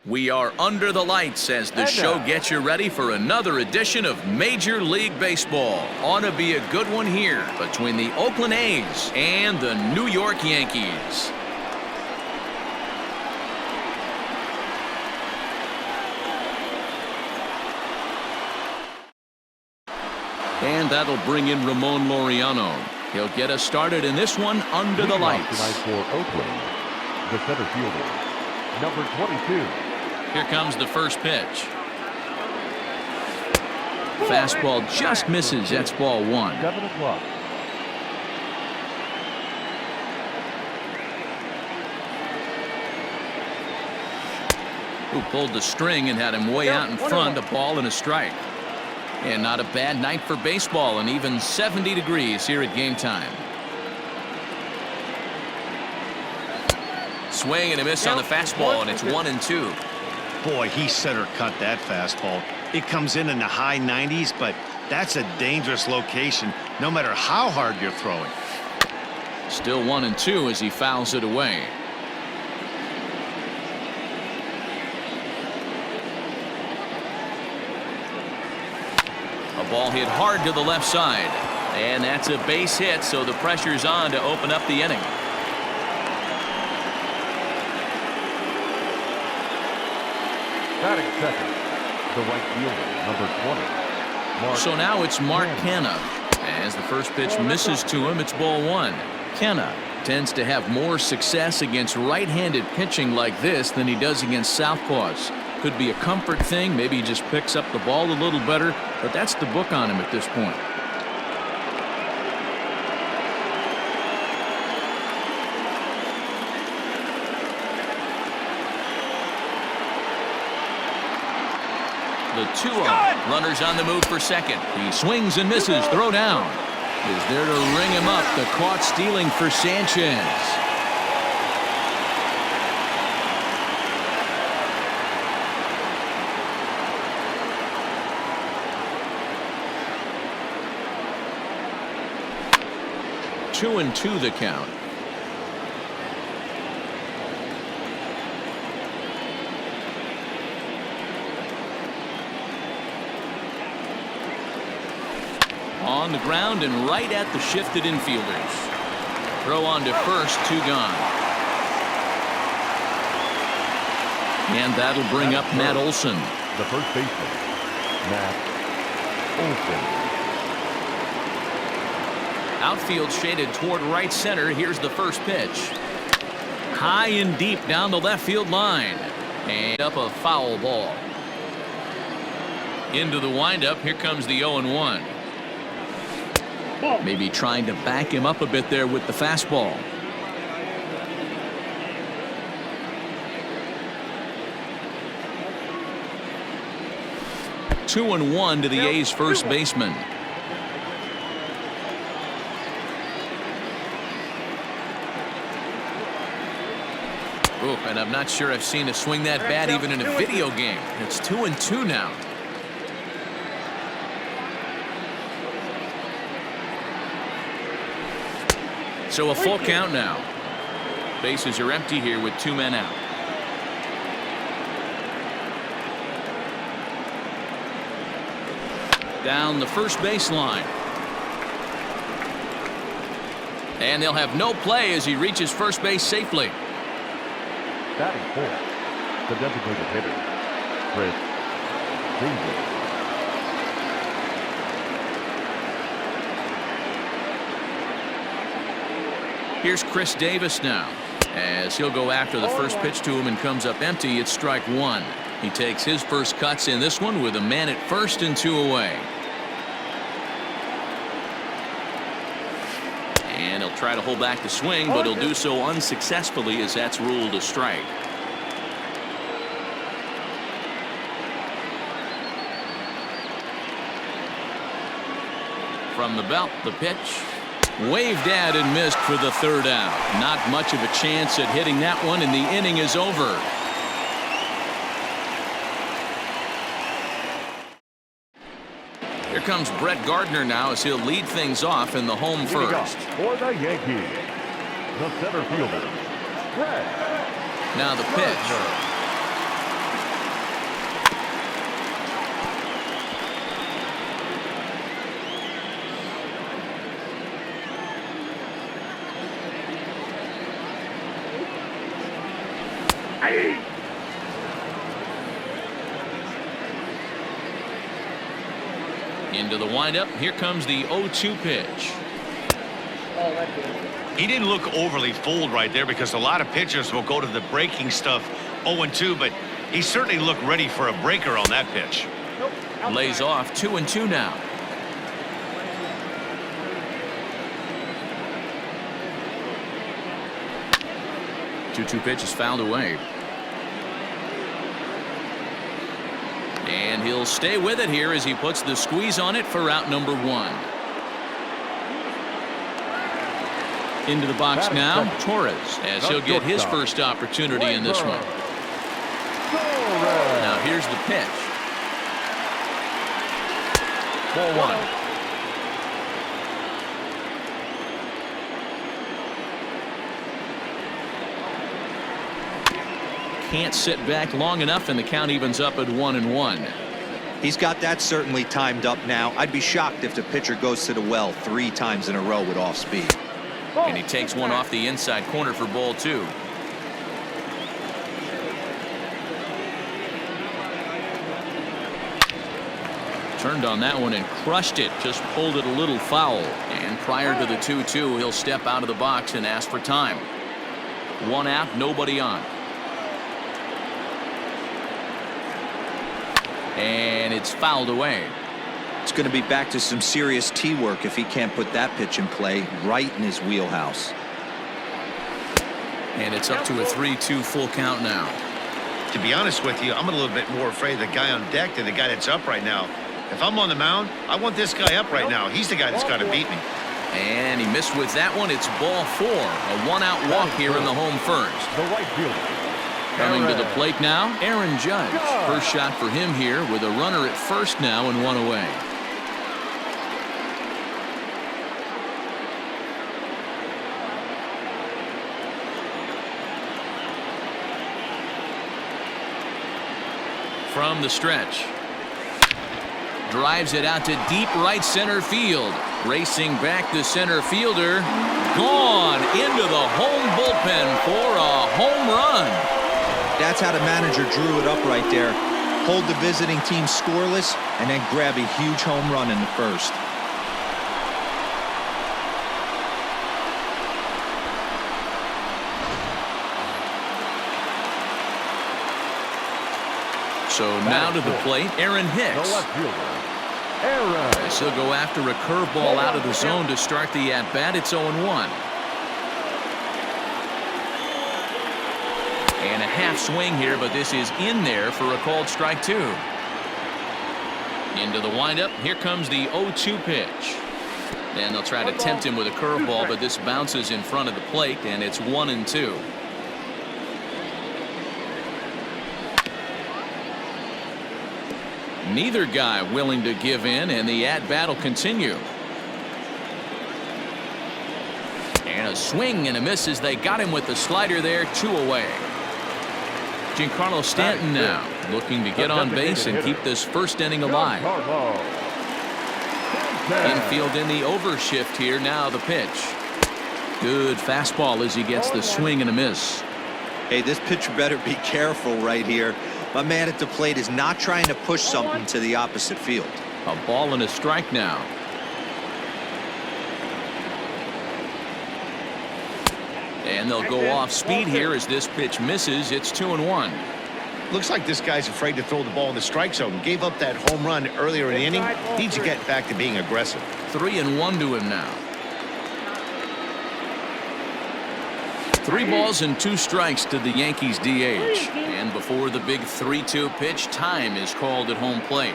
We are under the lights as the show gets you ready for another edition of Major League Baseball. Ought to be a good one here between the Oakland A's and the New York Yankees. And that'll bring in Ramon Laureano. He'll get us started in this one under the lights. Tonight for Oakland, the center fielder, number 22. Here comes the first pitch. Fastball just misses. That's ball one. 7 o'clock. Who pulled the string and had him way out in front. A ball and a strike. And not a bad night for baseball, and even 70 degrees here at game time. Swing and a miss on the fastball, and it's 1-2. Boy, he center cut that fastball. It comes in the high 90s, but that's a dangerous location no matter how hard you're throwing. Still 1-2 as he fouls it away. A ball hit hard to the left side, and that's a base hit, so the pressure's on to open up the inning. Batting second, the right fielder, number 20. So now it's Mark Canha. As the first pitch misses to him, it's ball one. Canha tends to have more success against right-handed pitching like this than he does against southpaws. Could be a comfort thing. Maybe he just picks up the ball a little better, but that's the book on him at this point. The 2-0. Runners on the move for second. He swings and misses. Throw down. Is there to ring him up. The caught stealing for Sanchez. Two and two the count. On the ground and right at the shifted infielders. Throw on to first, 2 gone. And that'll bring up Matt Olson. The first baseman, Matt Olson. Outfield shaded toward right center. Here's the first pitch. High and deep down the left field line. And up a foul ball. Into the windup. Here comes the 0-1. Maybe trying to back him up a bit there with the fastball. Two and one to the A's first baseman. Oh, and I'm not sure I've seen a swing that bad even in a video game. It's 2-2 now. So a full count now. Bases are empty here with 2 men out. Down the first baseline. And they'll have no play as he reaches first base safely. Batting fourth, the designated hitter, Chris Davis. Here's Chris Davis now, as he'll go after the first pitch to him and comes up empty. It's strike one. He takes his first cuts in this one with a man at first and 2 away. And he'll try to hold back the swing, but he'll do so unsuccessfully as that's ruled a strike. From the belt, the pitch. Waved at and missed for the 3rd out. Not much of a chance at hitting that one, and the inning is over. Here comes Brett Gardner now as he'll lead things off in the home first. For the Yankees, the center fielder, Brett. Now the pitch. Into the windup. Here comes the 0-2 pitch. He didn't look overly fooled right there because a lot of pitchers will go to the breaking stuff 0-2, but he certainly looked ready for a breaker on that pitch. Lays off 2-2 now. 2-2 pitch is fouled away. And he'll stay with it here as he puts the squeeze on it for out number 1. Into the box now, Torres, as he'll get his first opportunity in this one. Now here's the pitch. Ball 1. Can't sit back long enough, and the count evens up at 1-1. He's got that certainly timed up now. I'd be shocked if the pitcher goes to the well 3 times in a row with off speed. And he takes one off the inside corner for ball 2. Turned on that one and crushed it. Just pulled it a little foul. And prior to the 2-2, he'll step out of the box and ask for time. 1 out, nobody on. And it's fouled away. It's going to be back to some serious tee work if he can't put that pitch in play right in his wheelhouse. And it's up to a 3-2 full count now. To be honest with you, I'm a little bit more afraid of the guy on deck than the guy that's up right now. If I'm on the mound, I want this guy up right now. He's the guy that's got to beat me. And he missed with that one. It's ball 4. A 1-out walk here in the home first. The right fielder. Coming to the plate now, Aaron Judge. First shot for him here with a runner at first now and 1 away. From the stretch. Drives it out to deep right center field. Racing back the center fielder. Gone into the home bullpen for a home run. That's how the manager drew it up right there. Hold the visiting team scoreless and then grab a huge home run in the first. So now to the plate, Aaron Hicks. The left fielder. Aaron. He'll go after a curveball out of the zone to start the at-bat. It's 0-1. And a half swing here, but this is in there for a called strike 2. Into the windup. Here comes the 0-2 pitch. And they'll try to tempt him with a curveball, but this bounces in front of the plate, and it's 1-2. Neither guy willing to give in, and the at-bat will continue. And a swing and a miss as they got him with the slider there. 2 away. Giancarlo Stanton now looking to get on base and keep this first inning alive. Infield in the overshift here. Now the pitch. Good fastball as he gets the swing and a miss. Hey, this pitcher better be careful right here. My man at the plate is not trying to push something to the opposite field. A ball and a strike now. And they'll go off speed here as this pitch misses. It's 2-1. Looks like this guy's afraid to throw the ball in the strike zone. Gave up that home run earlier in the inning. Needs to get back to being aggressive. 3-1 to him now. 3 balls and 2 strikes to the Yankees DH. And before the big 3-2 pitch, time is called at home plate.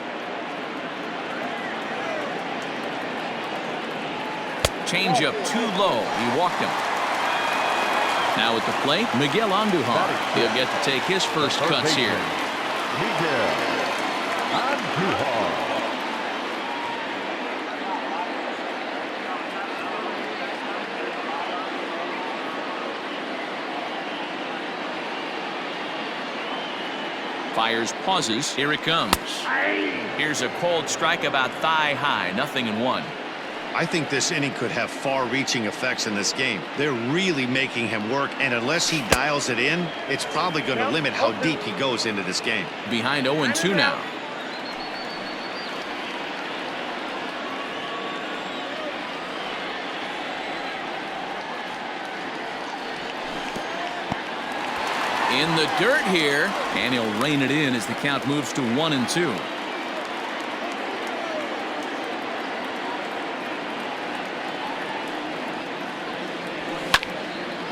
Changeup too low. He walked him. Now at the plate, Miguel Andujar. He'll get to take his first cuts here. Miguel Andujar. Fires, pauses. Here it comes. Here's a cold strike about thigh high. 0-1. I think this inning could have far-reaching effects in this game. They're really making him work, and unless he dials it in, it's probably going to limit how deep he goes into this game. Behind 0-2 now. In the dirt here, and he'll rein it in as the count moves to 1-2.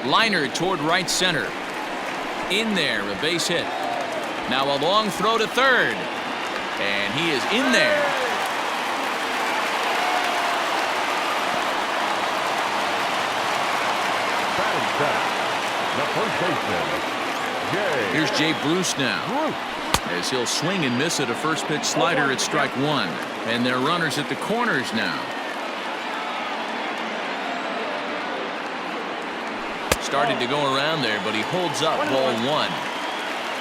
Liner toward right center. In there, a base hit. Now a long throw to third. And he is in there. Batting center, the first baseman, Here's Jay Bruce now. As he'll swing and miss at a first pitch slider at strike one. And they're runners at the corners now. Started to go around there, but he holds up ball one.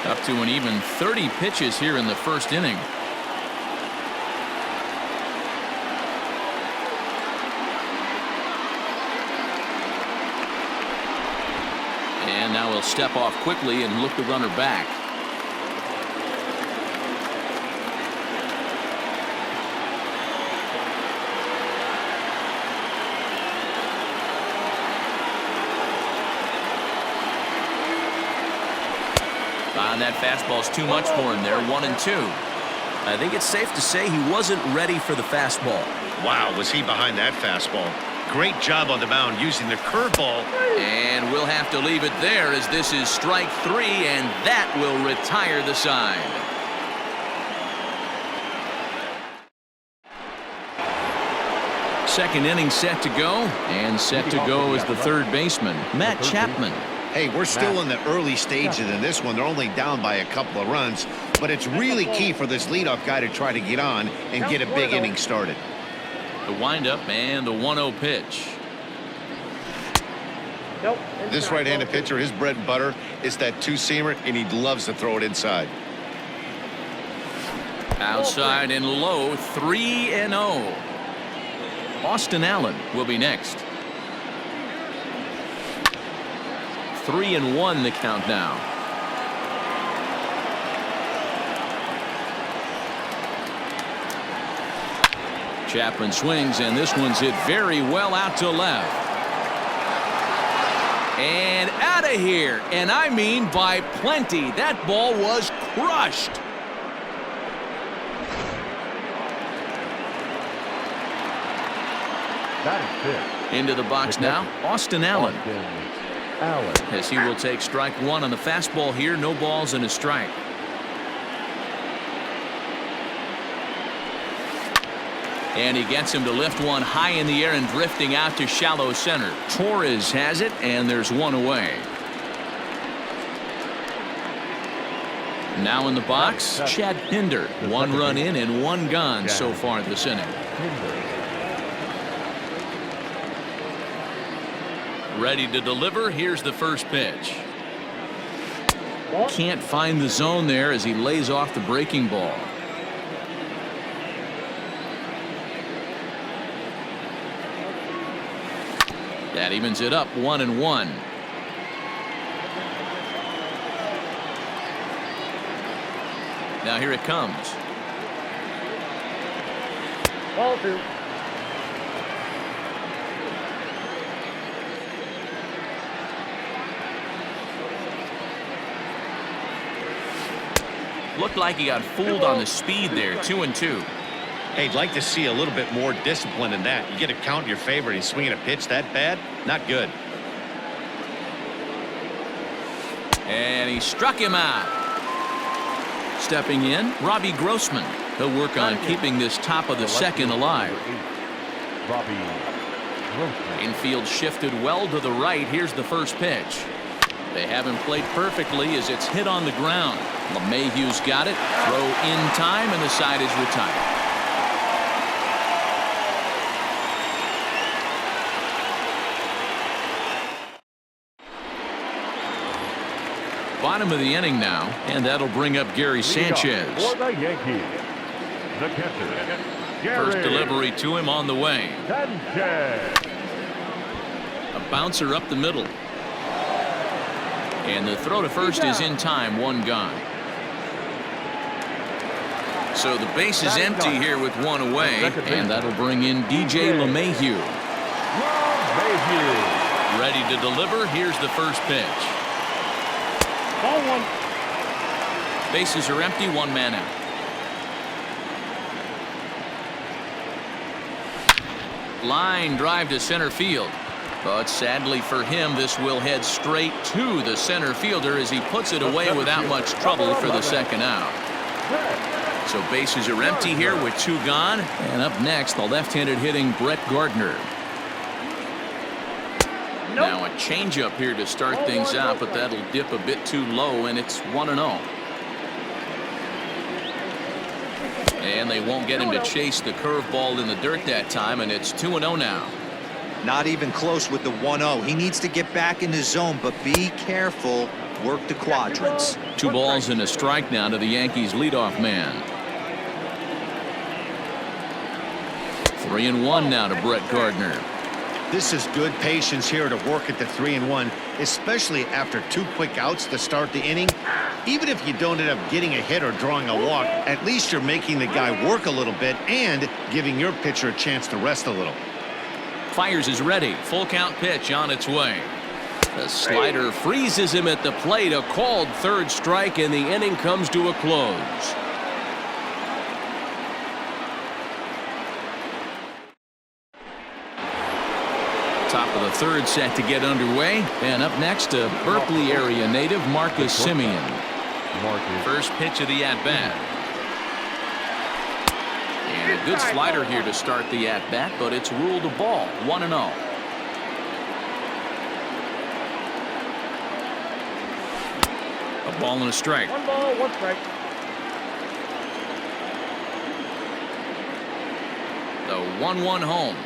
Up to an even 30 pitches here in the first inning. And now he'll step off quickly and look the runner back. That fastball's too much for him there. 1-2. I think it's safe to say he wasn't ready for the fastball. Wow, was he behind that fastball. Great job on the mound using the curveball. And we'll have to leave it there as this is strike three, and that will retire the side. Second inning set to go, and set to go is the third baseman, Matt Chapman. Hey, we're still in the early stages in this one. They're only down by a couple of runs, but it's really key for this leadoff guy to try to get on and get a big inning started. The windup and the 1-0 pitch. This right-handed pitcher, his bread and butter is that two-seamer, and he loves to throw it inside. Outside and low, 3-0. Austin Allen will be next. 3-1 the count now. Chapman swings, and this one's hit very well out to left. And out of here, and I mean by plenty. That ball was crushed. Into the box now, Austin Allen. As he will take strike one on the fastball here. No balls and a strike. And he gets him to lift one high in the air and drifting out to shallow center. Torres has it, and there's one away. Now in the box, Chad Pinder. One run in and one gone so far this inning. Ready to deliver. Here's the first pitch. Can't find the zone there as he lays off the breaking ball. That evens it up 1-1. Now here it comes. Ball two. Looked like he got fooled on the speed there. 2-2. Hey, I'd like to see a little bit more discipline in that. You get a count in your favor and he's swinging a pitch that bad? Not good. And he struck him out. Stepping in, Robbie Grossman. He'll work on keeping this top of the second alive. Infield shifted well to the right. Here's the first pitch. They haven't played perfectly as it's hit on the ground. LeMahieu's got it. Throw in time, and the side is retired. Bottom of the inning now, and that'll bring up Gary Sanchez. For the Yankees, the catcher, First delivery to him on the way. A bouncer up the middle. And the throw to first is in time, one gone. So the base is empty here with one away, and that'll bring in Dyn-Lgn. Ready to deliver. Here's the first pitch. Ball one. Bases are empty, one man out. Line drive to center field. But sadly for him, this will head straight to the center fielder as he puts it away without much trouble for the second out. So bases are empty here with two gone. And up next, the left-handed hitting Brett Gardner. Now a changeup here to start things out, but that'll dip a bit too low, and it's 1-0. And they won't get him to chase the curveball in the dirt that time, and it's 2-0 now. Not even close with the 1-0. He needs to get back in the zone, but be careful. Work the quadrants. 2 balls and a strike now to the Yankees leadoff man. 3-1 now to Brett Gardner. This is good patience here to work at the 3-1, especially after 2 quick outs to start the inning. Even if you don't end up getting a hit or drawing a walk, at least you're making the guy work a little bit and giving your pitcher a chance to rest a little. Fires is ready. Full count pitch on its way. The slider freezes him at the plate. A called third strike, and the inning comes to a close. Top of the third set to get underway. And up next, a Berkeley area native, Marcus Semien. First pitch of the at-bat. And a good slider here to start the at-bat, but it's ruled a ball. 1-0. A ball and a strike. 1 ball, 1 strike. The 1-1 home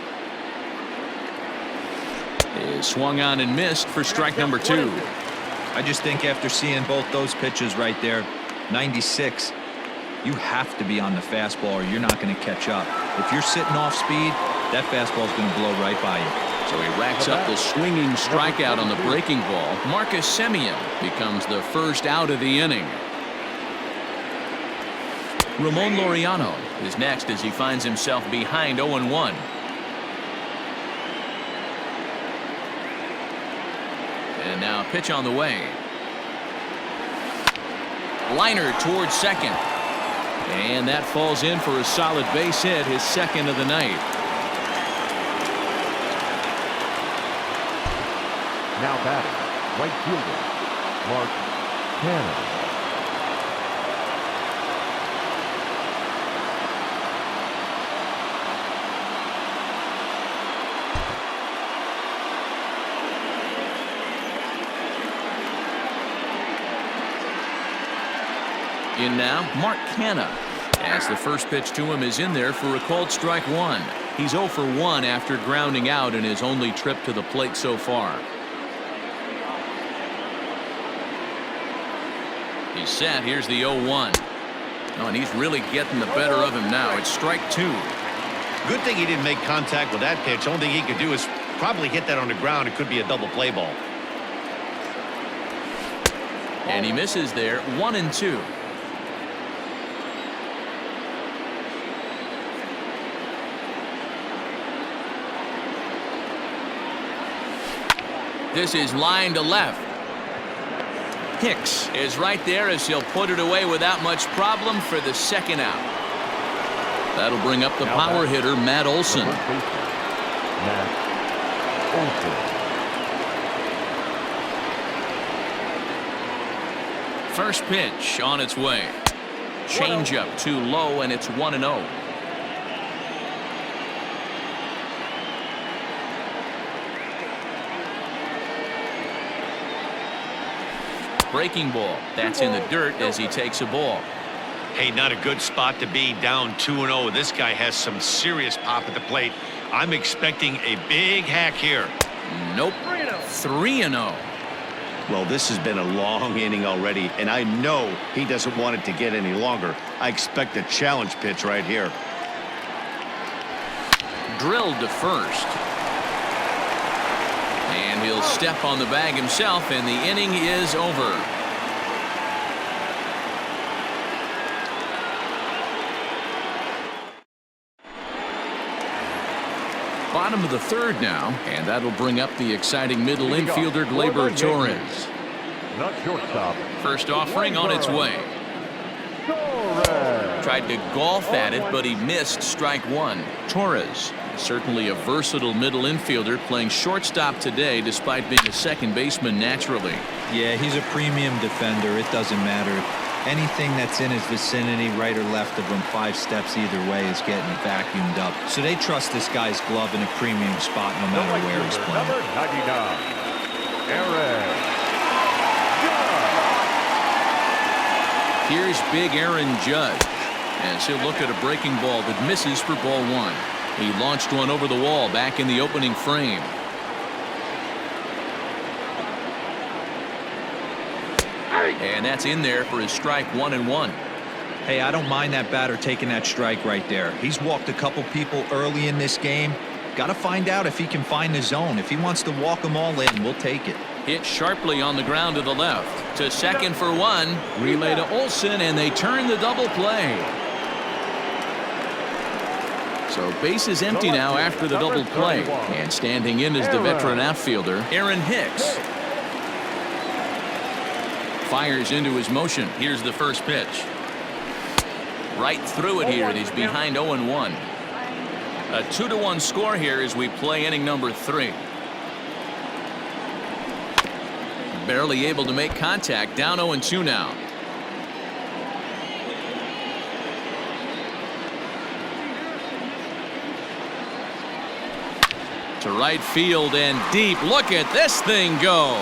is swung on and missed for strike number 2. I just think after seeing both those pitches right there, 96, you have to be on the fastball or you're not going to catch up. If you're sitting off speed, that fastball is going to blow right by you. So he racks up the swinging strikeout on the breaking ball. Marcus Semien becomes the first out of the inning. Ramon Laureano is next as he finds himself behind 0-1. And now pitch on the way. Liner towards second. And that falls in for a solid base hit, his second of the night. Now batting, right fielder, Mark Canha. In now, Mark Canha, as the first pitch to him is in there for a called strike 1. He's 0 for 1 after grounding out in his only trip to the plate so far. He's set. Here's the 0-1. Oh, and he's really getting the better of him now. It's strike 2. Good thing he didn't make contact with that pitch. Only thing he could do is probably hit that on the ground. It could be a double play ball. And he misses there. 1-2. This is line to left. Hicks is right there as he'll put it away without much problem for the second out. That'll bring up the power hitter, Matt Olson. Matt Olson. First pitch on its way. Changeup too low, and it's 1-0. Breaking ball. That's in the dirt as he takes a ball. Hey, not a good spot to be, down 2-0. This guy has some serious pop at the plate. I'm expecting a big hack here. Nope. 3-0. Well, this has been a long inning already, and I know he doesn't want it to get any longer. I expect a challenge pitch right here. drilled to first. And he'll step on the bag himself, and the inning is over. Bottom of the third now, and that'll bring up the exciting middle infielder Gleyber Torres. Not shortstop. First offering on its way. Tried to golf at it, but he missed strike one. Torres, certainly a versatile middle infielder, playing shortstop today despite being a second baseman naturally. Yeah, he's a premium defender. It doesn't matter. Anything that's in his vicinity, right or left of him, 5 steps either way, is getting vacuumed up. So they trust this guy's glove in a premium spot no matter where he's playing. Number 99, Aaron. Here's big Aaron Judge, as he'll look at a breaking ball that misses for ball one. He launched one over the wall back in the opening frame. And that's in there for his strike 1-1. Hey, I don't mind that batter taking that strike right there. He's walked a couple people early in this game. Got to find out if he can find the zone. If he wants to walk them all in, we'll take it. Hit sharply on the ground to the left. To second for one. Relay to Olsen, and they turn the double play. So base is empty now after the double play. And standing in is the veteran outfielder, Aaron Hicks. Fires into his motion. Here's the first pitch. Right through it here, and he's behind 0-1. A 2-1 score here as we play inning number 3. Barely able to make contact. Down 0-2 now. To right field and deep. Look at this thing go.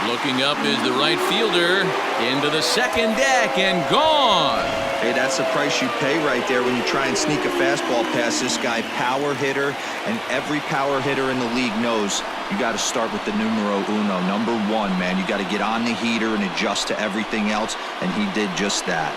Looking up is the right fielder. Into the second deck and gone. Hey, that's the price you pay right there when you try and sneak a fastball past this guy. Power hitter, and every power hitter in the league knows you got to start with the numero uno, number 1, man. You got to get on the heater and adjust to everything else, and he did just that.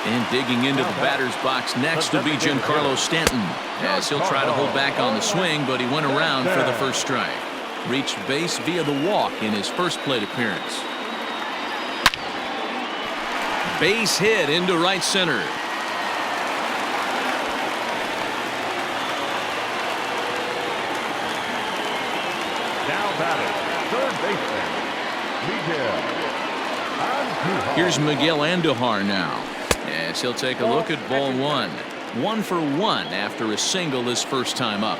And digging into the batter's box next will be Giancarlo Stanton, as he'll try to hold back on the swing, but he went around for the first strike. Reached base via the walk in his first plate appearance. Base hit into right center. Now batting, third baseman, Miguel. Here's Miguel Andujar now, as he'll take a look at ball one. 1 for 1 after a single his first time up.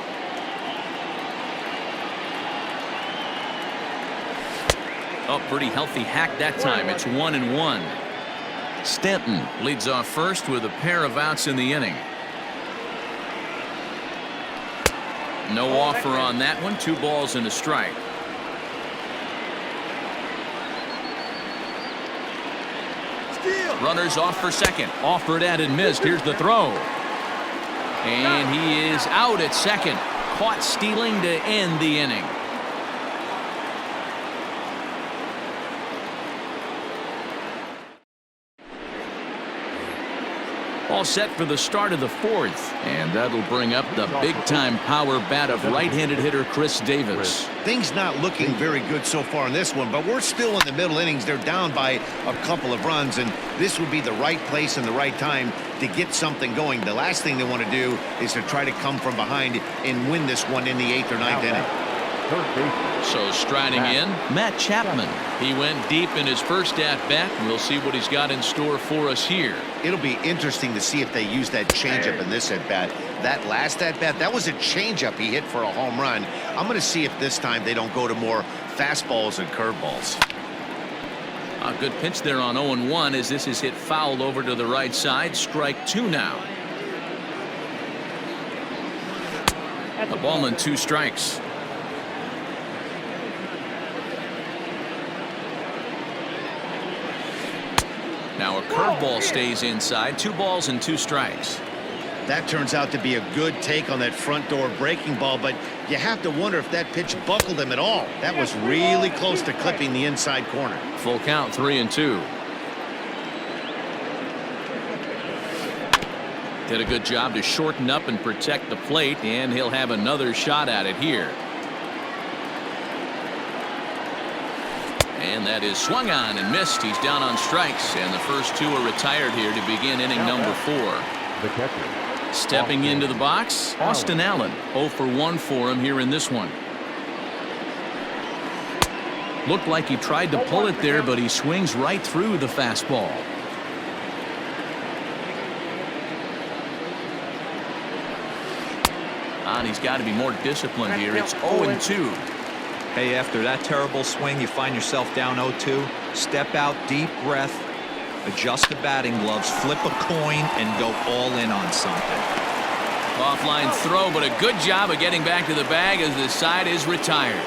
Oh, pretty healthy hack that time. It's 1-1. Stanton leads off first with a pair of outs in the inning. No offer on that one. 2 balls and a strike. Runners off for second. Offered at and missed. Here's the throw. And he is out at second. Caught stealing to end the inning. All set for the start of the 4th, and that'll bring up the big-time power bat of right-handed hitter Chris Davis. Things not looking very good so far in this one, but we're still in the middle innings. They're down by a couple of runs, and this would be the right place and the right time to get something going. The last thing they want to do is to try to come from behind and win this one in the 8th or 9th inning. So striding in, Matt Chapman. He went deep in his first at-bat. We'll see what he's got in store for us here. It'll be interesting to see if they use that changeup in this at-bat. That last at-bat, that was a changeup he hit for a home run. I'm going to see if this time they don't go to more fastballs and curveballs. A good pitch there on 0-1 as this is hit foul over to the right side. Strike 2 now. A ball and 2 strikes. Now a curveball stays inside. 2 balls and 2 strikes. That turns out to be a good take on that front door breaking ball, but you have to wonder if that pitch buckled him at all. That was really close to clipping the inside corner. Full count, 3-2. Did a good job to shorten up and protect the plate, and he'll have another shot at it here. And that is swung on and missed. He's down on strikes, and the first two are retired here to begin inning number 4. The catcher. Stepping into the box, Austin Allen. 0 for 1 for him here in this one. Looked like he tried to pull it there, but he swings right through the fastball. And he's got to be more disciplined here. It's 0-2. Hey, after that terrible swing, you find yourself down 0-2. Step out, deep breath, adjust the batting gloves, flip a coin, and go all in on something. Offline throw, but a good job of getting back to the bag as the side is retired.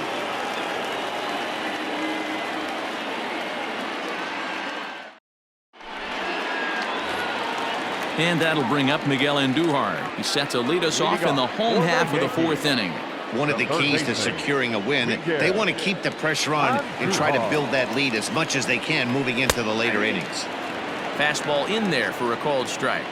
And that'll bring up Miguel Andujar. He's set to lead us off in the home half of the 4th inning. One of the keys to securing a win, they want to keep the pressure on and try to build that lead as much as they can moving into the later innings. Fastball in there for a called strike.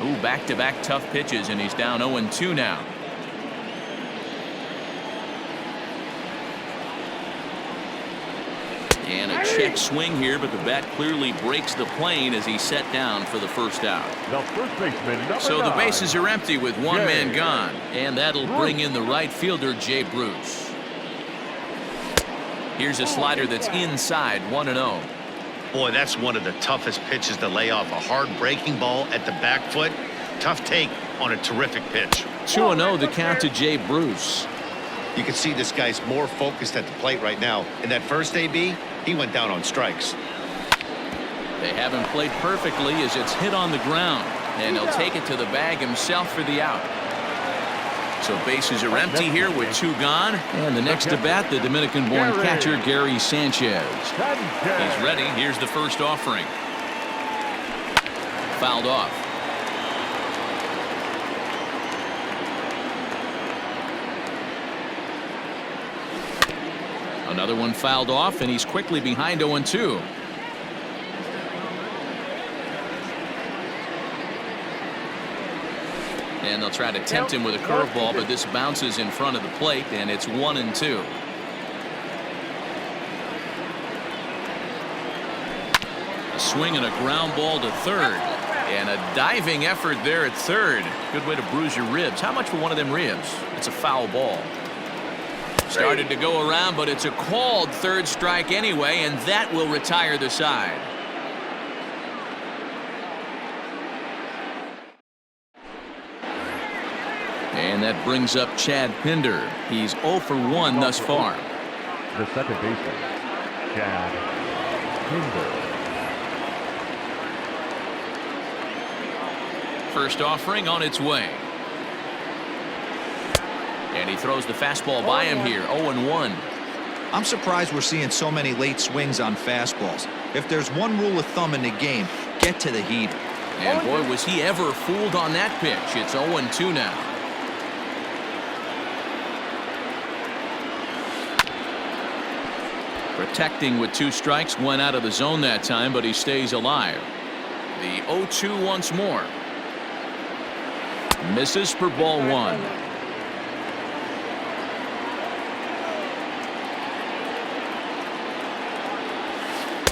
Ooh, back-to-back tough pitches, and he's down 0-2 now. And a check swing here, but the bat clearly breaks the plane as he's set down for the first out. The first baseman, number So the 9. bases are empty with one man gone, and that'll bring in the right fielder, Jay Bruce. Here's a slider that's inside, 1-0. Boy, that's one of the toughest pitches to lay off. A hard breaking ball at the back foot. Tough take on a terrific pitch. 2-0 the count to Jay Bruce. You can see this guy's more focused at the plate right now. In that first AB, he went down on strikes. They haven't played perfectly as it's hit on the ground, and he'll take it to the bag himself for the out. So bases are empty here with 2 gone, and the next to bat, the Dominican-born catcher Gary Sanchez. He's ready. Here's the first offering. Fouled off. Another one fouled off, and he's quickly behind 0-2. And they'll try to tempt him with a curveball, but this bounces in front of the plate, and it's 1-2. A swing and a ground ball to third. And a diving effort there at third. Good way to bruise your ribs. How much for one of them ribs? It's a foul ball. Started to go around, but it's a called third strike anyway, and that will retire the side. And that brings up Chad Pinder. He's 0 for 1 thus far. The second baseman, Chad Pinder. First offering on its way. And he throws the fastball by him here, 0-1. I'm surprised we're seeing so many late swings on fastballs. If there's one rule of thumb in the game, get to the heater. And boy, was he ever fooled on that pitch. It's 0-2 now. Protecting with 2 strikes, went out of the zone that time, but he stays alive. The 0-2 once more. Misses for ball 1.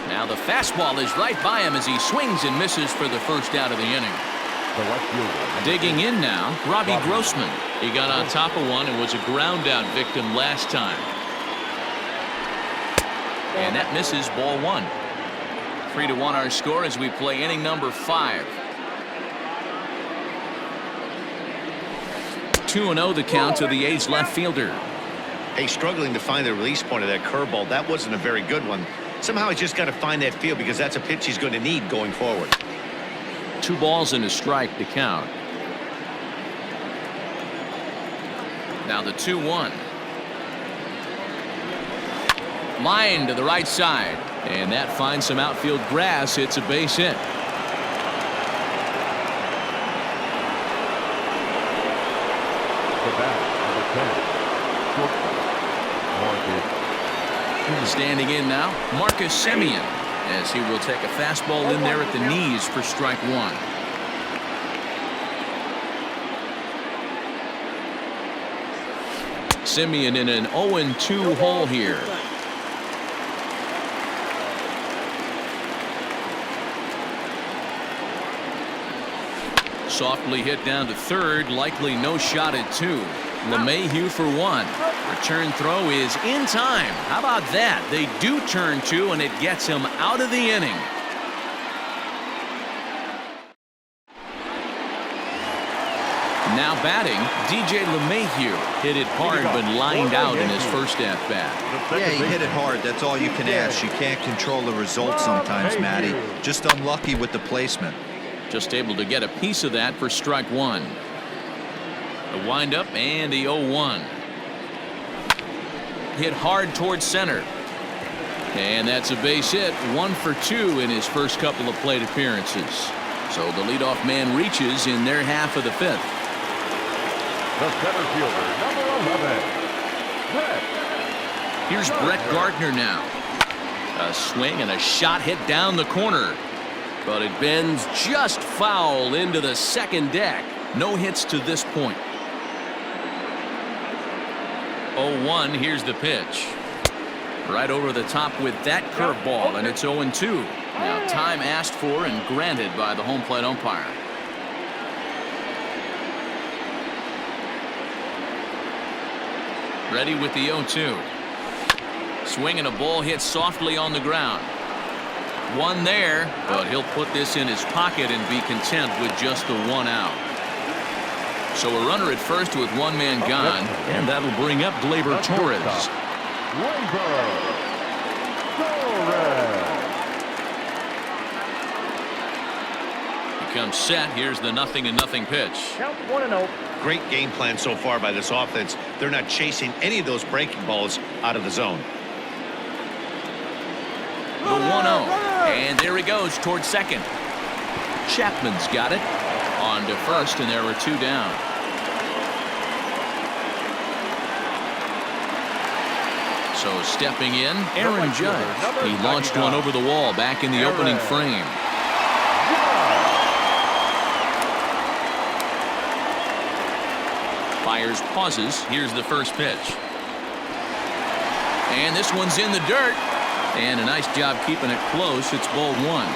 Now the fastball is right by him as he swings and misses for the first out of the inning. The left fielder. Digging in now, Robbie Grossman. He got on top of one and was a ground out victim last time. And that misses ball 1. 3-1 our score as we play inning number 5. 2-0 the count to the A's left fielder. Hey, struggling to find the release point of that curveball. That wasn't a very good one. Somehow he's just got to find that feel because that's a pitch he's going to need going forward. 2 balls and a strike to count. Now the 2-1. Line to the right side, and that finds some outfield grass. It's a base hit. The bat, number 10, shortstop, Marcus Semien. Standing in now, Marcus Semien, as he will take a fastball in there at the knees for strike one. Semien in an 0-2 hole here. Softly hit down to third, likely no shot at two. LeMahieu for one. Return throw is in time. How about that? They do turn two, and it gets him out of the inning. Now batting, DJ LeMahieu. Hit it hard, but lined out in his first at-bat. Yeah, he hit it hard. That's all you can ask. You can't control the result sometimes, Matty. Just unlucky with the placement. Just able to get a piece of that for strike one. The windup and the 0-1. Hit hard towards center. And that's a base hit. 1 for 2 in his first couple of plate appearances. So the leadoff man reaches in their half of the fifth. The center fielder, number 11. Brett. Here's Brett Gardner now. A swing and a shot hit down the corner. But it bends just foul into the second deck. No hits to this point. 0-1, here's the pitch. Right over the top with that curveball, and it's 0-2. Now time asked for and granted by the home plate umpire. Ready with the 0-2. Swinging a ball hit softly on the ground. One there, but he'll put this in his pocket and be content with just the one out. So a runner at first with one man gone, and that'll bring up Gleyber Torres. He comes set. Here's the 0-0 pitch. Count 1-0. Great game plan so far by this offense. They're not chasing any of those breaking balls out of the zone. The 1-0, and there he goes towards second. Chapman's got it. On to first, and there are two down. So stepping in, Aaron Judge. He launched one over the wall back in the opening frame. Fires pauses. Here's the first pitch. And this one's in the dirt. And a nice job keeping it close. It's ball one.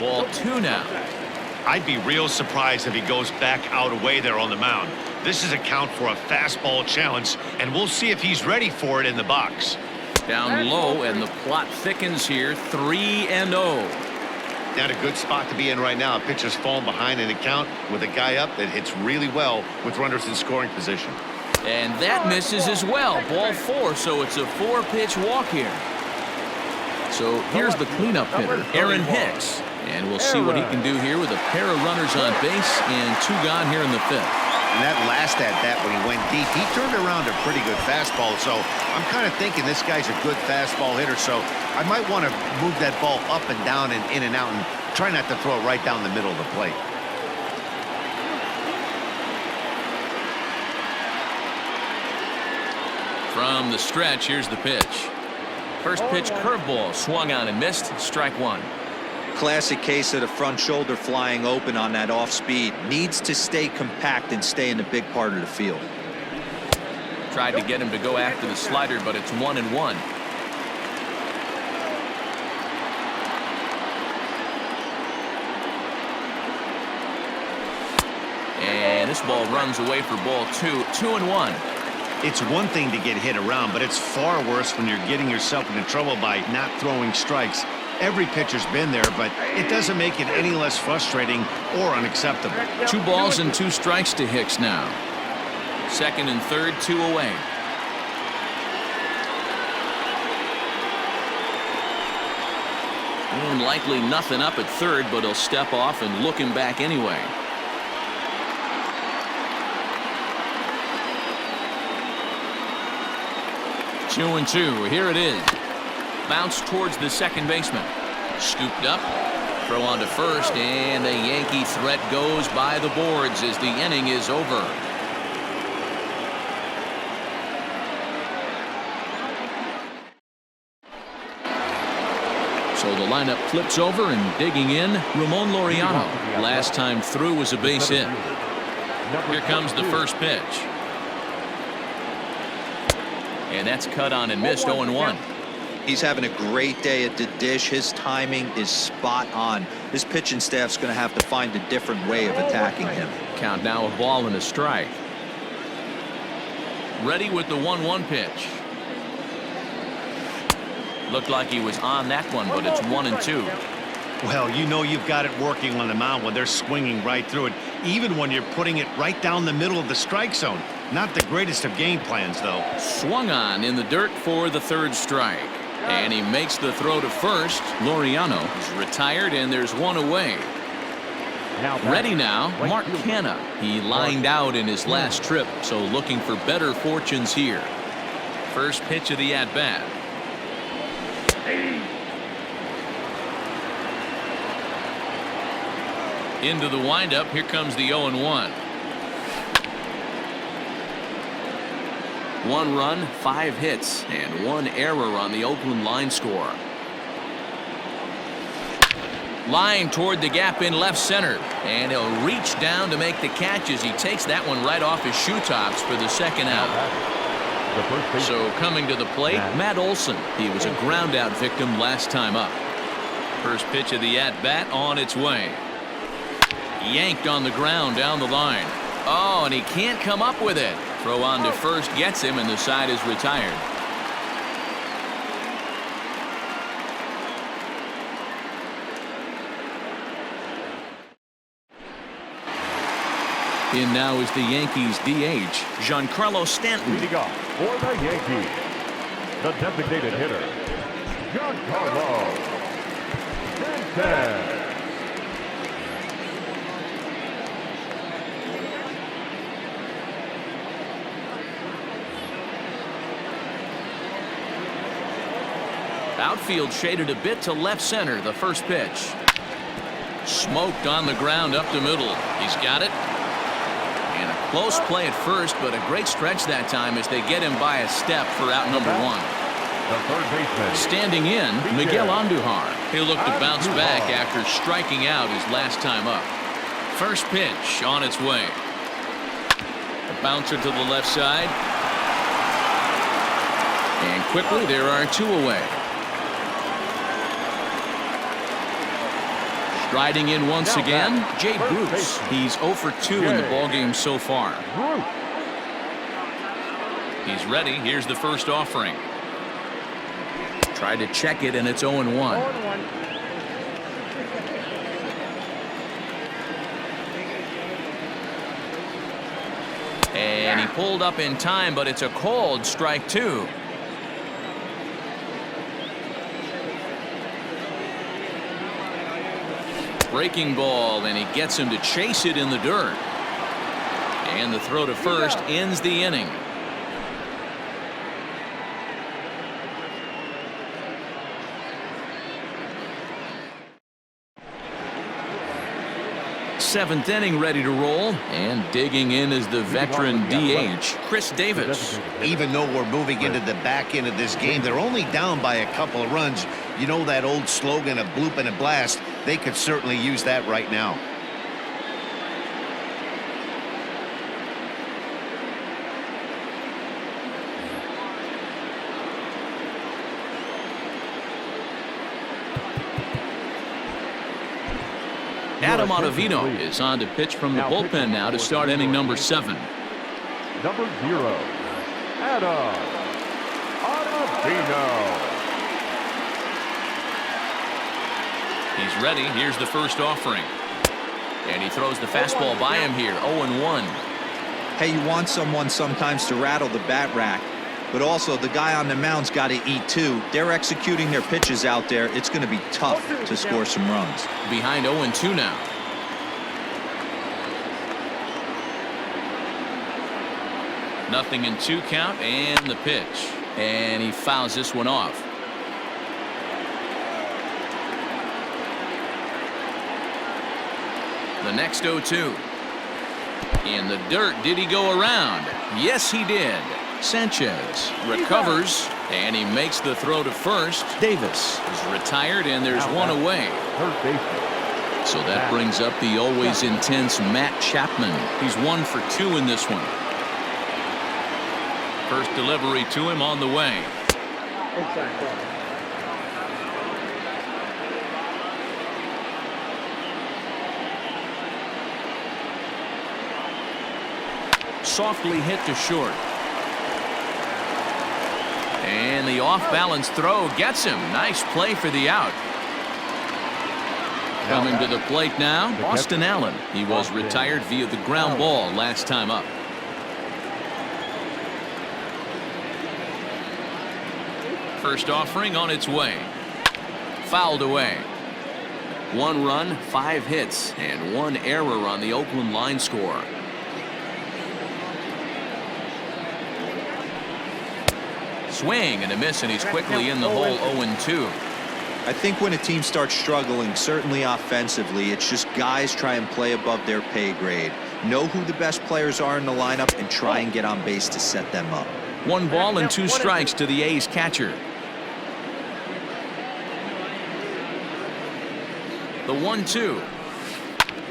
Ball two now. I'd be real surprised if he goes back out away there on the mound. This is a count for a fastball challenge, and we'll see if he's ready for it in the box. Down low, and the plot thickens here. 3-0. Not a good spot to be in right now. A pitcher's falling behind in the count with a guy up that hits really well with runners in scoring position. And that misses as well. Ball four, so it's a 4-pitch walk here. So here's the cleanup hitter, Aaron Hicks. And we'll see what he can do here with a pair of runners on base and two gone here in the fifth. And that last at-bat when he went deep, he turned around a pretty good fastball. So I'm kind of thinking this guy's a good fastball hitter. So I might want to move that ball up and down and in and out and try not to throw it right down the middle of the plate. From the stretch, here's the pitch. First pitch curveball, swung on and missed. Strike one. Classic case of the front shoulder flying open on that off speed. Needs to stay compact and stay in the big part of the field. Tried to get him to go after the slider, but it's 1-1. And this ball runs away for ball two. 2-1. It's one thing to get hit around, but it's far worse when you're getting yourself into trouble by not throwing strikes. Every pitcher's been there, but it doesn't make it any less frustrating or unacceptable. 2 balls and 2 strikes to Hicks now. Second and third, 2 away. And likely nothing up at third, but he'll step off and look him back anyway. Two and two. Here it is. Bounce towards the second baseman. Scooped up. Throw on to first, and the Yankee threat goes by the boards as the inning is over. So the lineup flips over, and digging in, Ramon Laureano. Last time through was a base hit. Here comes the first pitch. And that's cut on and missed. 0-1. He's having a great day at the dish. His timing is spot on. His pitching staff's going to have to find a different way of attacking him. Count now, a ball and a strike. Ready with the 1-1 pitch. Looked like he was on that one, but it's 1-2. Well, you know you've got it working on the mound when they're swinging right through it, even when you're putting it right down the middle of the strike zone. Not the greatest of game plans, though. Swung on in the dirt for the third strike. And he makes the throw to first. Laureano is retired, and there's one away. Ready now, Mark Canha. He lined out in his last trip, so looking for better fortunes here. First pitch of the at-bat. Into the windup. Here comes the 0-1. 1 run, 5 hits, and 1 error on the Oakland line score. Line toward the gap in left center, and he'll reach down to make the catch as he takes that one right off his shoe tops for the second out. So coming to the plate, Matt Olson. He was a ground out victim last time up. First pitch of the at-bat on its way. Yanked on the ground down the line. Oh, and he can't come up with it. Throw on to first gets him, and the side is retired. In now is the Yankees DH, Giancarlo Stanton. Leading off for the Yankees, the designated hitter, Giancarlo Stanton. Outfield shaded a bit to left center. The first pitch. Smoked on the ground up the middle. He's got it. And a close play at first, but a great stretch that time as they get him by a step for out number 1. The third baseman. Standing in, Miguel Andujar. He'll look to bounce back after striking out his last time up. First pitch on its way. A bouncer to the left side. And quickly there are 2 away. Striding in once again, Jay Bruce. He's 0 for 2 in the ballgame so far. He's ready. Here's the first offering. Tried to check it, and it's 0-1. And he pulled up in time, but it's a called strike 2. Breaking ball, and he gets him to chase it in the dirt. And the throw to first ends the inning. Seventh inning ready to roll, and digging in is the veteran DH, Chris Davis. Even though we're moving into the back end of this game, they're only down by a couple of runs. You know that old slogan of bloop and a blast? They could certainly use that right now. Adam Ottavino is on to pitch from the bullpen now to start inning number 7. Number 0, Adam Ottavino. He's ready. Here's the first offering. And he throws the fastball by him here. 0-1. Hey, you want someone sometimes to rattle the bat rack, but also the guy on the mound's got to eat too. They're executing their pitches out there. It's going to be tough to score some runs. Behind 0-2 now. Nothing in 2 count, and the pitch. And he fouls this one off. The next 0-2. In the dirt, did he go around? Yes, he did. Sanchez recovers, and he makes the throw to first. Davis is retired, and there's one away. Third baseman. So that brings up the always intense Matt Chapman. He's 1 for 2 in this one. First delivery to him on the way. Softly hit to short. And the off-balance throw gets him. Nice play for the out. Coming to the plate now, Austin Allen. He was retired via the ground ball last time up. First offering on its way. Fouled away. 1 run, 5 hits, and 1 error on the Oakland line score. Swing and a miss, and he's quickly in the hole. 0-2. I think when a team starts struggling, certainly offensively, it's just guys try and play above their pay grade. Know who the best players are in the lineup and try and get on base to set them up. 1 ball and 2 strikes to the A's catcher. The 1-2.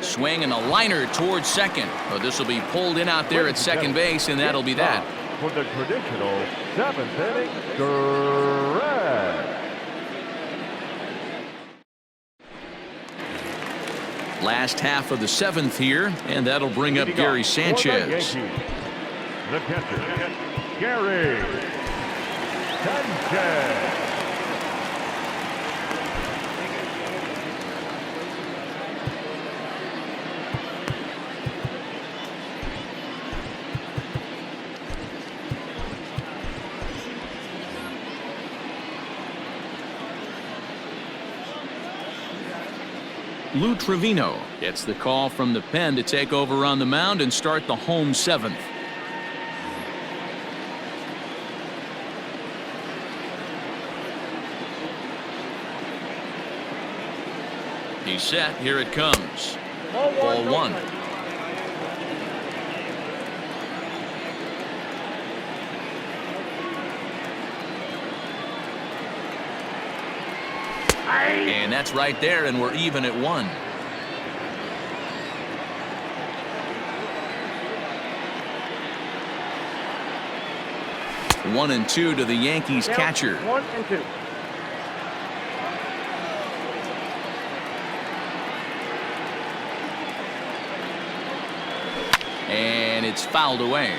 Swing and a liner towards second. But this will be pulled in out there at second base, and that'll be that. For the traditional 7th inning stretch. Last half of the 7th here, and that'll bring up Gary Sanchez. The catcher, Gary Sanchez. Lou Trevino gets the call from the pen to take over on the mound and start the home 7th. He's set. Here it comes. Ball 1. And that's right there, and we're even at 1. One and 2 to the Yankees catcher. 1 and 2. And it's fouled away.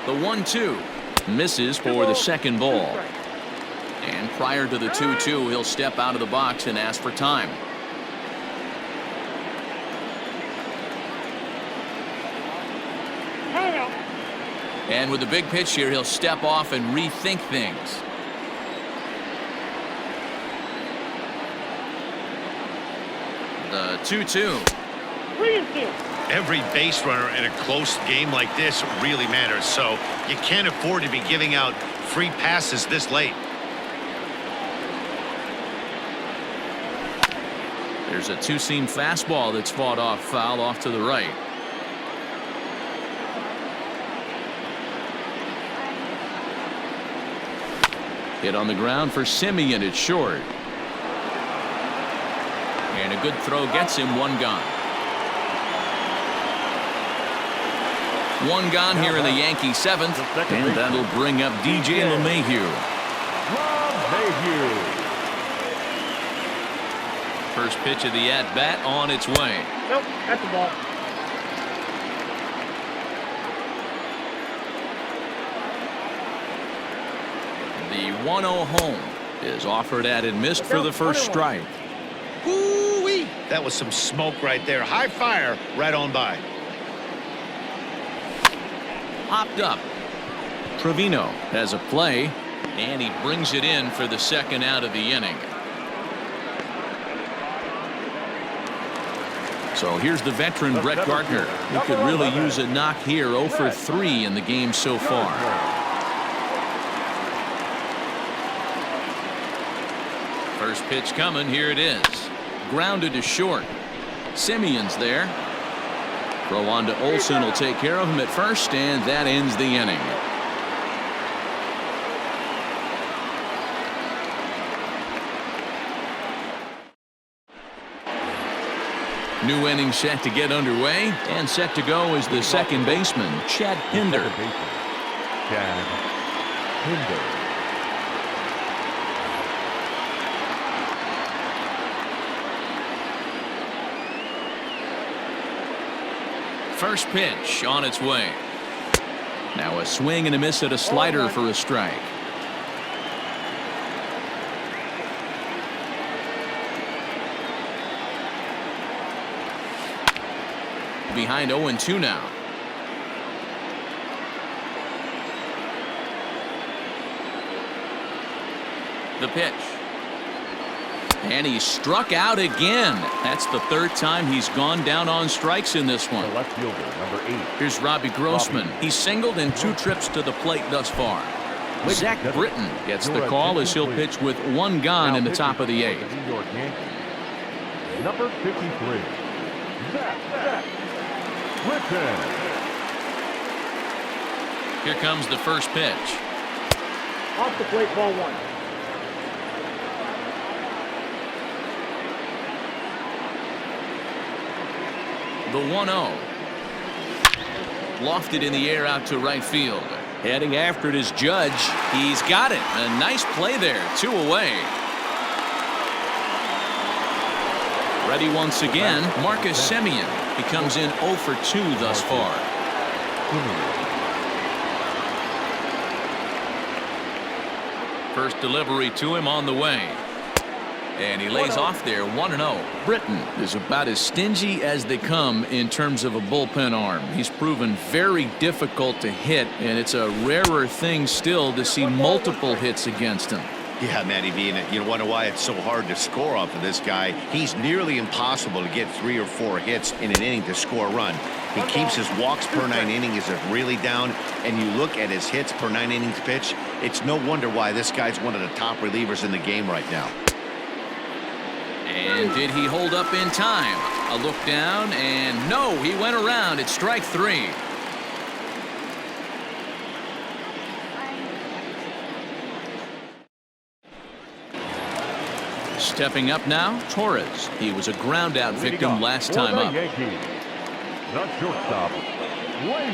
The 1-2 misses for the second ball. And prior to the 2-2, he'll step out of the box and ask for time. And with the big pitch here, he'll step off and rethink things. The 2-2. 3 and 2. Every base runner in a close game like this really matters, so you can't afford to be giving out free passes this late. There's a 2-seam fastball that's fought off foul off to the right. Hit on the ground for Simeon at short. And a good throw gets him. 1 gone. 1 gone here in the Yankee 7th, and that'll bring up DJ LeMahieu. First pitch of the at-bat on its way. Nope, that's the ball. The 1-0 home is offered at and missed for the first strike. Ooh-wee. That was some smoke right there. High fire right on by. Popped up. Trevino has a play, and he brings it in for the second out of the inning. So here's the veteran Brett Gardner, who could really use a knock here. 0 for 3 in the game so far. First pitch coming. Here it is. Grounded to short. Simeon's there. Throw on to Olsen will take care of him at first, and that ends the inning. New inning set to get underway, and set to go is the second baseman, Chad Pinder. Chad Pinder. First pitch on its way. Now a swing and a miss at a slider for a strike. Behind 0-2 now. The pitch. And he struck out again. That's the third time he's gone down on strikes in this one. The left fielder, number 8. Here's Robbie Grossman. He's singled in 2 trips to the plate thus far. Zach Britton gets the call as he'll pitch with 1 gone in the top of the 8th. New York Yankees. Number 53. Zach Britton. Here comes the first pitch. Off the plate, ball 1. The 1-0. Lofted in the air out to right field. Heading after it is Judge. He's got it. A nice play there. 2 away. Ready once again. Marcus Semien. He comes in 0 for 2 thus far. First delivery to him on the way. And he lays off there 1-0. Britton is about as stingy as they come in terms of a bullpen arm. He's proven very difficult to hit, and it's a rarer thing still to see multiple hits against him. Yeah, Matty V, and you wonder why it's so hard to score off of this guy. He's nearly impossible to get 3 or 4 hits in an inning to score a run. He keeps his walks per 9 innings really down, and you look at his hits per 9 innings pitch, it's no wonder why this guy's one of the top relievers in the game right now. And did he hold up in time? A look down, and no, he went around. It's strike 3. Stepping up now, Torres. He was a ground-out victim last time up. Yankees, the shortstop,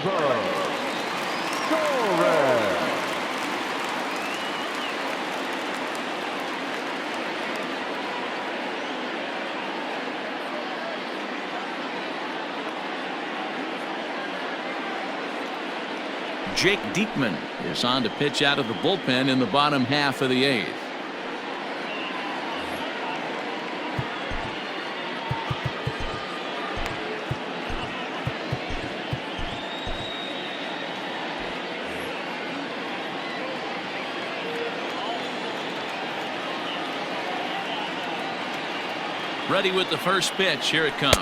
Torres. Jake Diekman is on to pitch out of the bullpen in the bottom half of the 8th. Ready with the first pitch. Here it comes.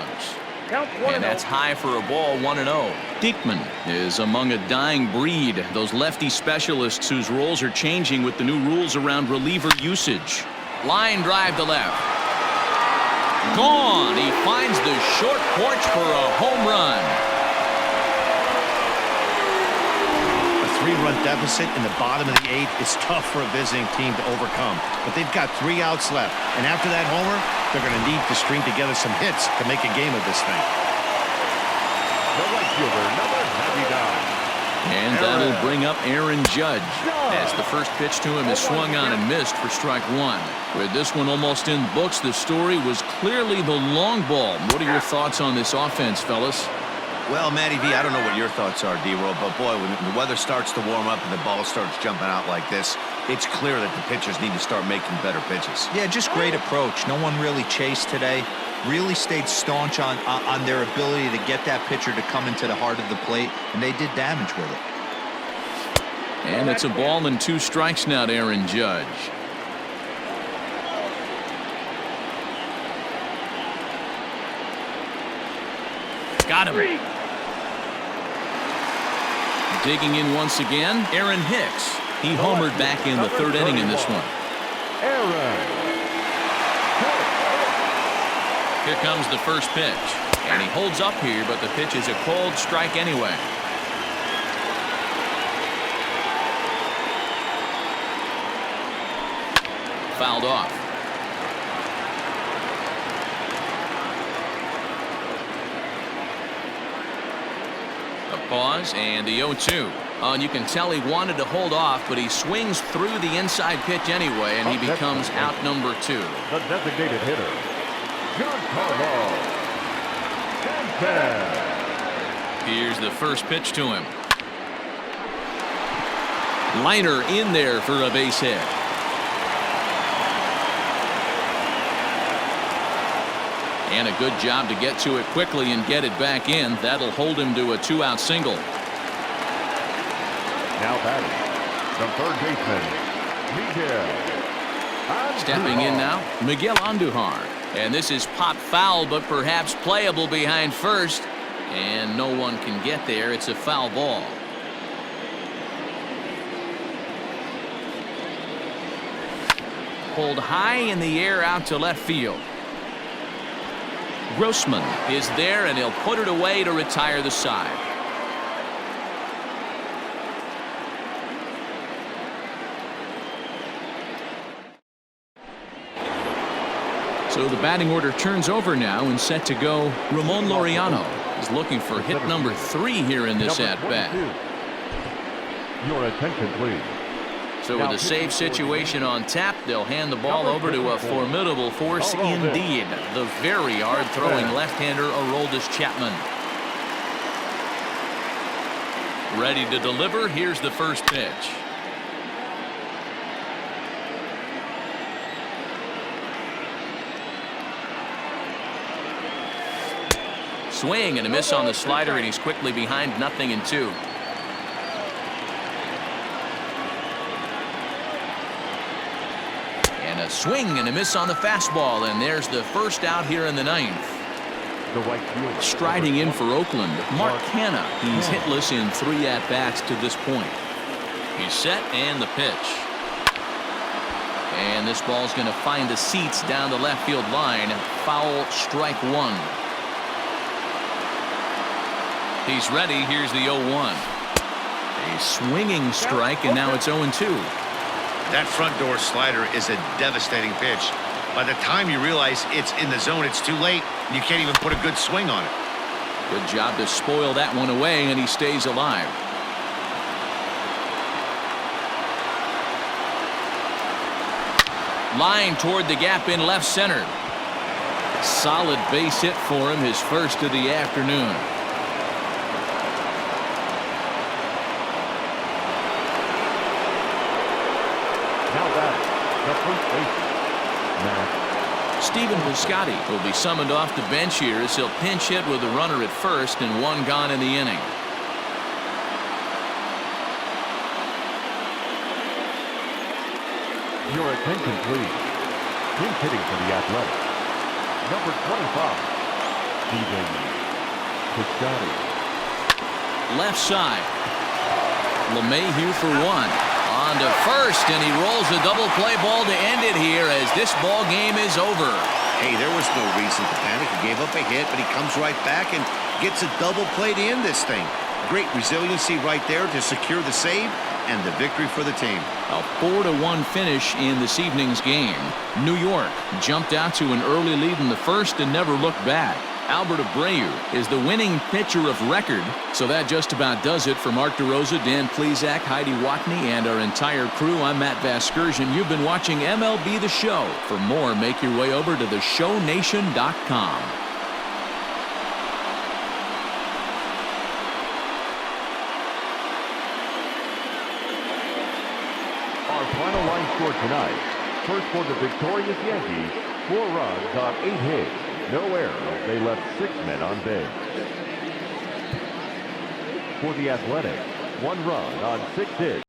And that's high for a ball, 1-0. Diekman is among a dying breed, those lefty specialists whose roles are changing with the new rules around reliever usage. Line drive to left. Gone. He finds the short porch for a home run. A 3-run deficit in the bottom of the 8th is tough for a visiting team to overcome. But they've got 3 outs left. And after that homer, they're going to need to string together some hits to make a game of this thing. The right fielder, number 99. And that'll bring up Aaron Judge. As the first pitch to him is swung on and missed for strike 1. With this one almost in books, the story was clearly the long ball. What are your thoughts on this offense, fellas? Well, Matty V, I don't know what your thoughts are, D-Roll, but boy, when the weather starts to warm up and the ball starts jumping out like this, it's clear that the pitchers need to start making better pitches. Yeah, just great approach. No one really chased today. Really stayed staunch on their ability to get that pitcher to come into the heart of the plate, and they did damage with it. And it's a ball and 2 strikes now to Aaron Judge. Got him. Digging in once again, Aaron Hicks. He homered back in the 3rd inning in this one. Aaron Here comes the first pitch. And he holds up here, but the pitch is a cold strike anyway. Fouled off. A pause and the 0-2. And you can tell he wanted to hold off, but he swings through the inside pitch anyway, and he becomes out number 2. The designated hitter, Giancarlo. Here's the first pitch to him. Liner in there for a base hit. And a good job to get to it quickly and get it back in. That'll hold him to a 2-out single. Now batting, the third baseman, Miguel. Stepping in now, Miguel Andujar. And this is pop foul, but perhaps playable behind first. And no one can get there. It's a foul ball. Pulled high in the air out to left field. Grossman is there, and he'll put it away to retire the side. So the batting order turns over now and set to go. Ramon Laureano is looking for hit number 3 here in this at-bat. Your attention, please. So with a save situation on tap, they'll hand the ball over to a formidable force indeed. The very hard-throwing left-hander Aroldis Chapman. Ready to deliver. Here's the first pitch. Swing and a miss on the slider, and he's quickly behind 0-2. And a swing and a miss on the fastball, and there's the first out here in the 9th. Striding in for Oakland, Mark Canha. He's hitless in 3 at-bats to this point. He's set and the pitch. And this ball's going to find the seats down the left field line. Foul, strike 1. He's ready. Here's the 0-1. A swinging strike, and now it's 0-2. That front door slider is a devastating pitch. By the time you realize it's in the zone, it's too late. You can't even put a good swing on it. Good job to spoil that one away, and he stays alive. Line toward the gap in left center. Solid base hit for him, his first of the afternoon. Stephen Piscotty will be summoned off the bench here as he'll pinch hit with a runner at first and 1 gone in the inning. Your attention, please. Pinch hitting for the Athletics, number 25, Stephen Piscotty. Left side. LeMahieu for 1. On to first, and he rolls a double play ball to end it here as this ball game is over. Hey, there was no reason to panic. He gave up a hit, but he comes right back and gets a double play to end this thing. Great resiliency right there to secure the save and the victory for the team. A 4-1 finish in this evening's game. New York jumped out to an early lead in the first and never looked back. Albert Abreu is the winning pitcher of record. So that just about does it for Mark DeRosa, Dan Plesac, Heidi Watney, and our entire crew. I'm Matt Vasgersian. You've been watching MLB The Show. For more, make your way over to theshownation.com. Our final line score tonight. First for the victorious Yankees, 4 runs on 8 hits. No errors. They left 6 men on base. For the Athletics, 1 run on 6 hits.